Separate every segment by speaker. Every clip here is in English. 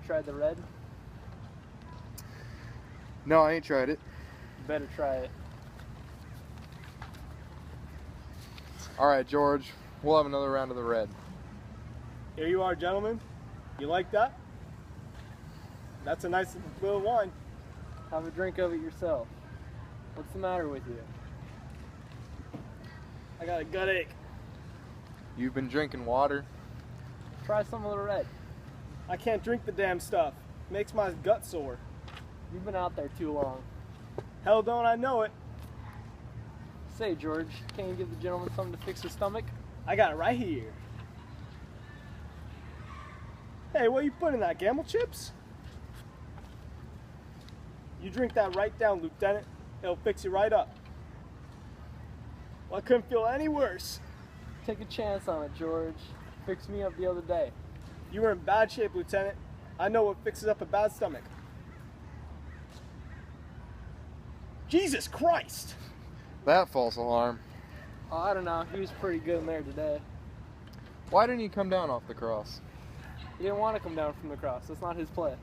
Speaker 1: tried the red?
Speaker 2: No, I ain't tried it.
Speaker 1: You better try it.
Speaker 2: All right, George, we'll have another round of the red.
Speaker 3: Here you are, gentlemen. You like that? That's a nice little wine.
Speaker 1: Have a drink of it yourself. What's the matter with you?
Speaker 3: I got a gut ache.
Speaker 2: You've been drinking water.
Speaker 1: Try some of the red.
Speaker 3: I can't drink the damn stuff. Makes my gut sore.
Speaker 1: You've been out there too long.
Speaker 3: Hell don't I know it.
Speaker 1: Say, George, can't you give the gentleman something to fix his stomach?
Speaker 3: I got it right here. Hey, what you putting in that? Gamble chips? You drink that right down, Lieutenant. It'll fix you right up. Well, I couldn't feel any worse.
Speaker 1: Take a chance on it, George. Fixed me up the other day.
Speaker 3: You were in bad shape, Lieutenant. I know what fixes up a bad stomach. Jesus Christ!
Speaker 2: That false alarm.
Speaker 1: Oh, I don't know. He was pretty good in there today.
Speaker 2: Why didn't he come down off the cross?
Speaker 1: He didn't want to come down from the cross. That's not his play.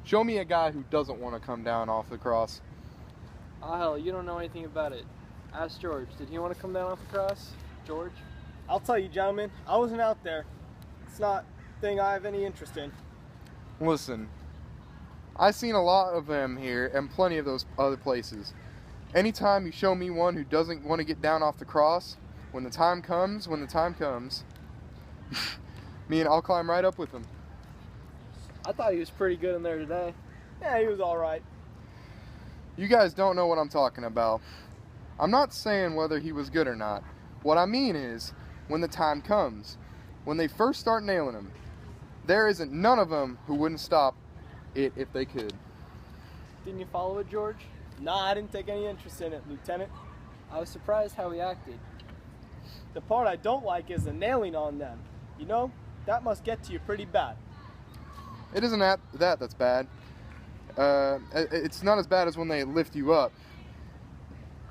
Speaker 2: Show me a guy who doesn't want to come down off the cross.
Speaker 1: Oh, hell, you don't know anything about it. Ask George. Did he want to come down off the cross? George?
Speaker 3: I'll tell you, gentlemen, I wasn't out there. It's not a thing I have any interest in.
Speaker 2: Listen, I've seen a lot of them here and plenty of those other places. Anytime you show me one who doesn't want to get down off the cross, when the time comes, I'll climb right up with him.
Speaker 1: I thought he was pretty good in there today.
Speaker 3: Yeah, he was all right.
Speaker 2: You guys don't know what I'm talking about. I'm not saying whether he was good or not. What I mean is, when the time comes, when they first start nailing him, there isn't none of them who wouldn't stop it if they could.
Speaker 1: Didn't you follow it, George?
Speaker 3: Nah, I didn't take any interest in it, Lieutenant.
Speaker 1: I was surprised how he acted.
Speaker 3: The part I don't like is the nailing on them. You know, that must get to you pretty bad.
Speaker 2: It isn't that's bad. It's not as bad as when they lift you up.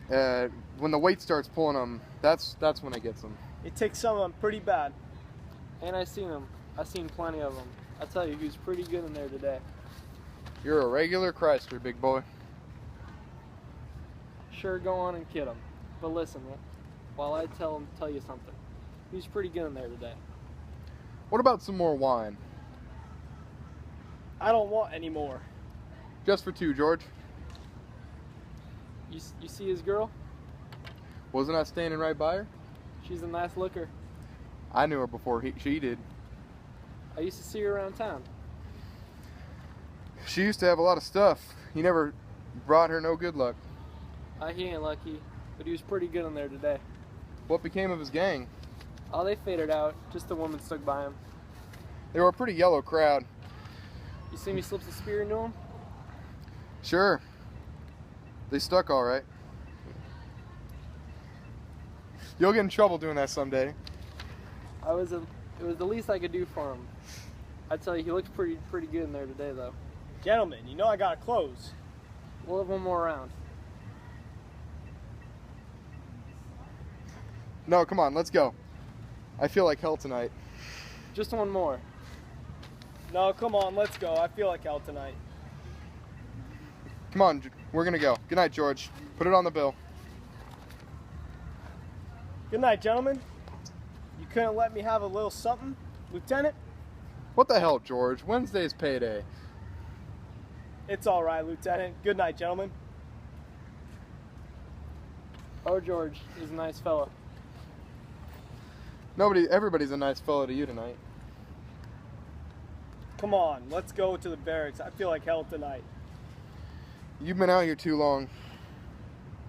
Speaker 2: When the weight starts pulling them, that's when it gets them.
Speaker 3: It takes some of them pretty bad.
Speaker 1: And I seen him. I seen plenty of them. I tell you, he was pretty good in there today.
Speaker 2: You're a regular Chrysler, big boy.
Speaker 1: Sure, go on and kid him. But listen, while I tell you something. He was pretty good in there today.
Speaker 2: What about some more wine?
Speaker 3: I don't want any more.
Speaker 2: Just for two, George.
Speaker 1: You see his girl?
Speaker 2: Wasn't I standing right by her?
Speaker 1: She's a nice looker.
Speaker 2: I knew her before she did.
Speaker 1: I used to see her around town.
Speaker 2: She used to have a lot of stuff. He never brought her no good luck.
Speaker 1: He ain't lucky, but he was pretty good in there today.
Speaker 2: What became of his gang?
Speaker 1: Oh, they faded out. Just the woman stuck by him.
Speaker 2: They were a pretty yellow crowd.
Speaker 1: You see me slip the spear into him?
Speaker 2: Sure. They stuck all right. You'll get in trouble doing that someday.
Speaker 1: It was the least I could do for him. I tell you, he looks pretty good in there today, though.
Speaker 3: Gentlemen, you know I gotta close.
Speaker 1: We'll have one more round.
Speaker 2: No, come on, let's go. I feel like hell tonight.
Speaker 1: Just one more.
Speaker 3: No, come on, let's go. I feel like hell tonight.
Speaker 2: Come on, we're gonna go. Good night, George. Put it on the bill.
Speaker 3: Good night, gentlemen. You couldn't let me have a little something, Lieutenant?
Speaker 2: What the hell, George? Wednesday's payday.
Speaker 3: It's all right, Lieutenant. Good night, gentlemen.
Speaker 1: Oh, George, he's a nice fella.
Speaker 2: Everybody's a nice fellow to you tonight.
Speaker 3: Come on, let's go to the barracks. I feel like hell tonight.
Speaker 2: You've been out here too long.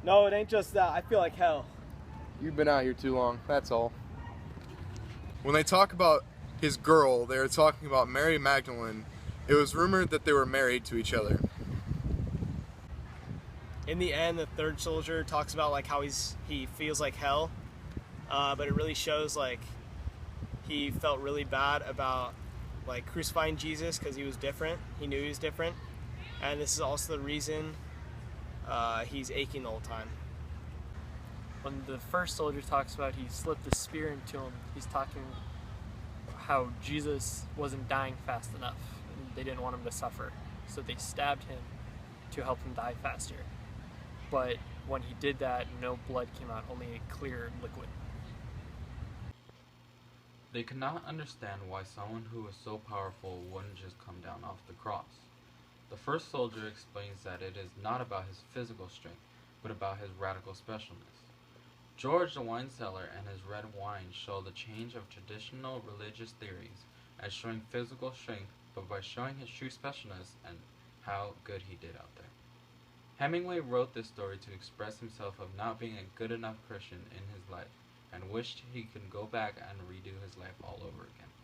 Speaker 3: No, it ain't just that. I feel like hell.
Speaker 2: You've been out here too long, that's all. When they talk about his girl, they were talking about Mary Magdalene. It was rumored that they were married to each other.
Speaker 3: In the end, the third soldier talks about like how he feels like hell, but it really shows like he felt really bad about like crucifying Jesus because he was different. He knew he was different, and this is also the reason he's aching the whole time.
Speaker 1: When the first soldier talks about he slipped a spear into him, he's talking how Jesus wasn't dying fast enough. And they didn't want him to suffer, so they stabbed him to help him die faster. But when he did that, no blood came out, only a clear liquid.
Speaker 4: They could not understand why someone who was so powerful wouldn't just come down off the cross. The first soldier explains that it is not about his physical strength, but about his radical specialness. George the wine seller and his red wine show the change of traditional religious theories as showing physical strength, but by showing his true specialness and how good he did out there. Hemingway wrote this story to express himself of not being a good enough Christian in his life, and wished he could go back and redo his life all over again.